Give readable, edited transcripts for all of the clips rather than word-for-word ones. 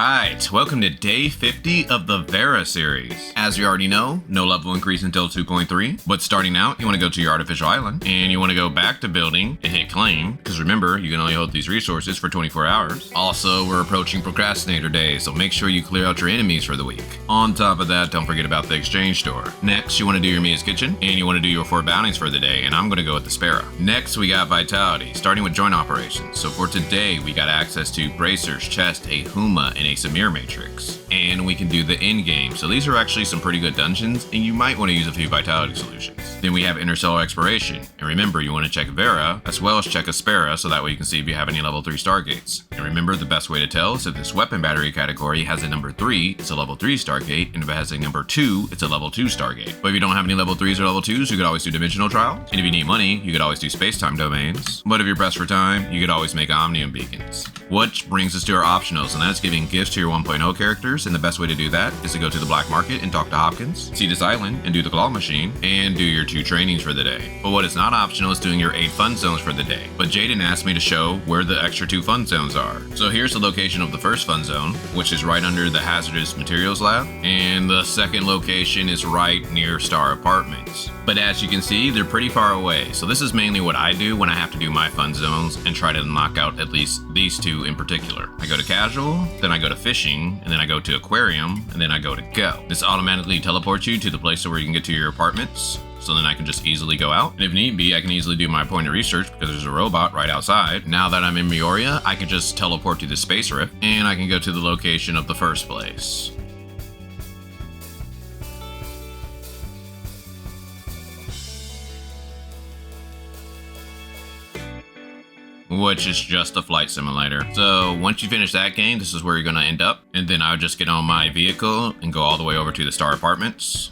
Alright, welcome to day 50 of the Vera series. As you already know, no level increase until 2.3, but starting out, you want to go to your artificial island, and you want to go back to building and hit claim, because remember, you can only hold these resources for 24 hours. Also, we're approaching Procrastinator Day, so make sure you clear out your enemies for the week. On top of that, don't forget about the exchange store. Next, you want to do your Mia's Kitchen, and you want to do your 4 bounties for the day, and I'm going to go with the Sparrow. Next, we got Vitality, starting with joint operations. So for today, we got access to Bracers, Chest, a Huma, and a Samir Matrix. And we can do the end game. So these are actually some pretty good dungeons, and you might want to use a few Vitality solutions. Then we have Interstellar Exploration. And remember, you want to check Vera, as well as check Aspera, so that way you can see if you have any level 3 Stargates. And remember, the best way to tell is if this weapon battery category has a number 3, it's a level 3 Stargate, and if it has a number 2, it's a level 2 Stargate. But if you don't have any level 3s or level 2s, you could always do Dimensional Trial. And if you need money, you could always do Space-Time Domains. But if you're pressed for time, you could always make Omnium Beacons. Which brings us to our optionals, and that's giving gifts to your 1.0 characters, and the best way to do that is to go to the black market and talk to Hopkins, see this island and do the claw machine, and do your 2 trainings for the day. But what is not optional is doing your 8 fun zones for the day. But Jaden asked me to show where the extra 2 fun zones are. So here's the location of the first fun zone, which is right under the hazardous materials lab, and the second location is right near Star Apartments. But as you can see, they're pretty far away, so this is mainly what I do when I have to do my fun zones and try to knock out at least these 2 in particular. I go to casual, then I go to fishing, and then I go to aquarium, and then I go to go. This automatically teleports you to the place where you can get to your apartments, so then I can just easily go out. And if need be, I can easily do my point of research because there's a robot right outside. Now that I'm in Mirroria, I can just teleport to the space rift, and I can go to the location of the first place, which is just a flight simulator. So once you finish that game, this is where you're gonna end up. And then I would just get on my vehicle and go all the way over to the Star Apartments.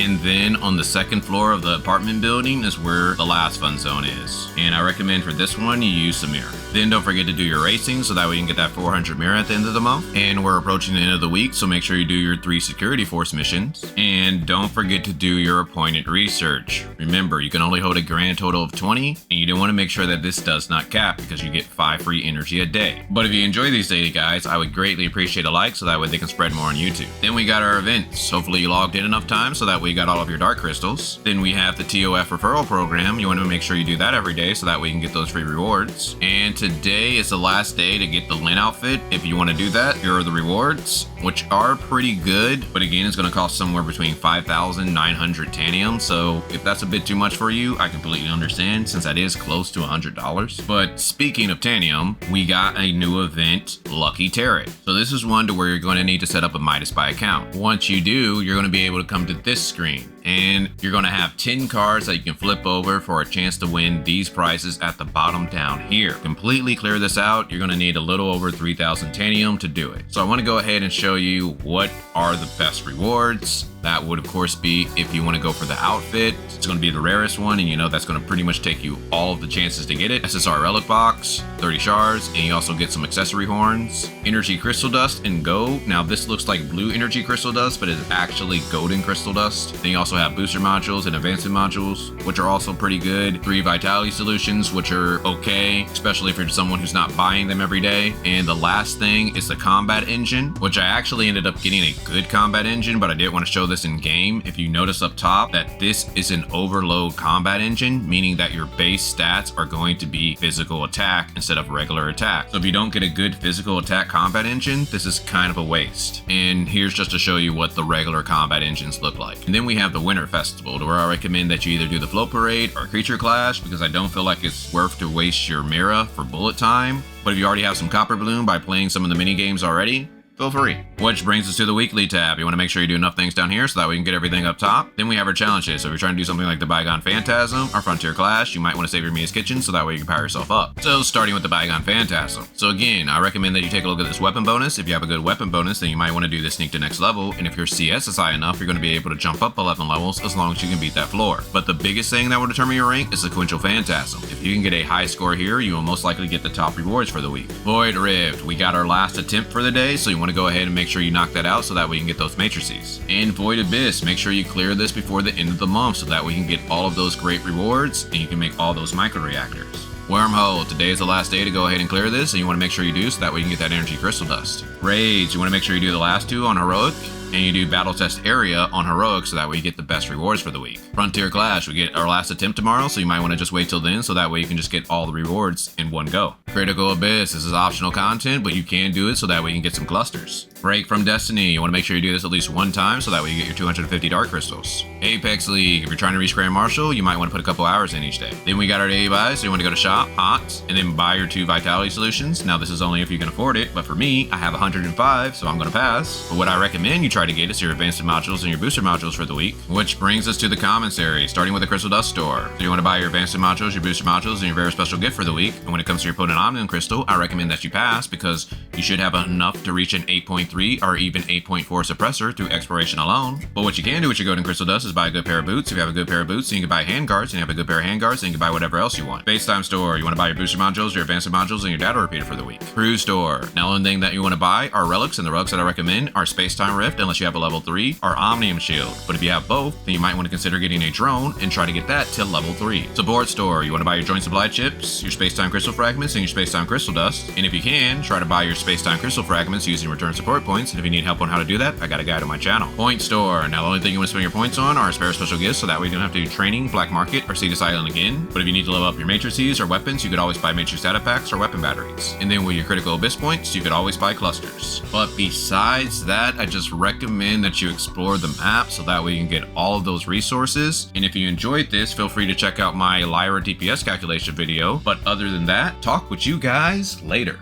And then on the second floor of the apartment building is where the last fun zone is. And I recommend for this one, you use Samir. Then don't forget to do your racing so that way you can get that 400 mirror at the end of the month. And we're approaching the end of the week, so make sure you do your 3 security force missions. And don't forget to do your appointed research. Remember, you can only hold a grand total of 20, and you do want to make sure that this does not cap because you get 5 free energy a day. But if you enjoy these daily guides, I would greatly appreciate a like so that way they can spread more on YouTube. Then we got our events. Hopefully you logged in enough time so that way you got all of your dark crystals. Then we have the TOF referral program. You want to make sure you do that every day so that way you can get those free rewards. And today is the last day to get the Lin outfit. If you want to do that, here are the rewards, which are pretty good, but again, it's going to cost somewhere between 5,900 Tanium. So if that's a bit too much for you, I completely understand since that is close to $100. But speaking of Tanium, we got a new event, Lucky Tarot. So this is one to where you're going to need to set up a Midas Buy account. Once you do, you're going to be able to come to this screen, and you're going to have 10 cards that you can flip over for a chance to win these prizes at the bottom down here. Completely clear this out, you're going to need a little over 3,000 Tanium to do it. So I want to go ahead and show you what are the best rewards. That would of course be if you want to go for the outfit. It's going to be the rarest one, and you know that's going to pretty much take you all of the chances to get it. SSR Relic Box, 30 shards, and you also get some accessory horns, energy crystal dust, and go. Now this looks like blue energy crystal dust, but it's actually golden crystal dust. Then you also have booster modules and advancement modules, which are also pretty good. 3 vitality solutions, which are okay, especially if you're someone who's not buying them every day. And the last thing is the combat engine, which I actually ended up getting a good combat engine, but I didn't want to show this in game. If you notice up top that this is an overload combat engine, meaning that your base stats are going to be physical attack instead of regular attack. So if you don't get a good physical attack combat engine, this is kind of a waste. And here's just to show you what the regular combat engines look like. And then we have the Winter Festival, where I recommend that you either do the Float Parade or Creature Clash, because I don't feel like it's worth to waste your Mira for bullet time. But if you already have some Copper Bloom by playing some of the mini games already, feel free. Which brings us to the weekly tab. You want to make sure you do enough things down here so that we can get everything up top. Then we have our challenges. So if you're trying to do something like the Bygone Phantasm or Frontier Clash, you might want to save your Mia's Kitchen so that way you can power yourself up. So starting with the Bygone Phantasm. So again, I recommend that you take a look at this weapon bonus. If you have a good weapon bonus, then you might want to do the sneak to next level. And if your CS is high enough, you're going to be able to jump up 11 levels as long as you can beat that floor. But the biggest thing that will determine your rank is sequential Phantasm. If you can get a high score here, you will most likely get the top rewards for the week. Void Rift. We got our last attempt for the day, so you want to go ahead and make sure you knock that out so that way you can get those matrices. And Void Abyss. Make sure you clear this before the end of the month so that way you can get all of those great rewards and you can make all those micro reactors. Wormhole. Today is the last day to go ahead and clear this, and you want to make sure you do so that way you can get that energy crystal dust. Raids. You want to make sure you do the last two on heroic, and you do battle test area on heroic so that way you get the best rewards for the week. Frontier Clash. We get our last attempt tomorrow, so you might want to just wait till then so that way you can just get all the rewards in one go. Critical Abyss. This is optional content, but you can do it so that way you can get some clusters. Break from Destiny. You want to make sure you do this at least one time so that way you get your 250 dark crystals. Apex League. If you're trying to reach Grand Marshal, you might want to put a couple hours in each day. Then we got our daily buys, so you want to go to shop, hot, and then buy your 2 vitality solutions. Now this is only if you can afford it, but for me, I have 105, so I'm going to pass. But what I recommend you try to get is your advanced modules and your booster modules for the week, which brings us to the Commissary, starting with the Crystal Dust store. So you want to buy your advanced modules, your booster modules, and your very special gift for the week. And when it comes to your potent omnium crystal, I recommend that you pass because you should have enough to reach an 8.3 or even 8.4 suppressor through exploration alone. But what you can do with your golden crystal dust is buy a good pair of boots. If you have a good pair of boots, then you can buy handguards, and you have a good pair of handguards, and you can buy whatever else you want. Spacetime store. You want to buy your booster modules, your advanced modules, and your data repeater for the week. Cruise store. Now, the only thing that you want to buy are relics, and the relics that I recommend are Spacetime Rift, unless you have a level 3, or Omnium Shield. But if you have both, then you might want to consider getting a drone and try to get that till level 3. Support store. You want to buy your joint supply chips, your Spacetime Crystal Fragments, and your Spacetime Crystal Dust. And if you can, try to buy your Spacetime Crystal Fragments using return support points. And if you need help on how to do that, I got a guide on my channel. Point store. Now, the only thing you want to spend your points on are spare special gifts, so that way you don't have to do training, black market, or Cetus Island again. But if you need to level up your matrices or weapons, you could always buy matrix data packs or weapon batteries. And then with your critical abyss points, you could always buy clusters. But besides that, I just recommend that you explore the map so that way you can get all of those resources. And if you enjoyed this, feel free to check out my Lyra DPS calculation video. But other than that, talk with you guys later.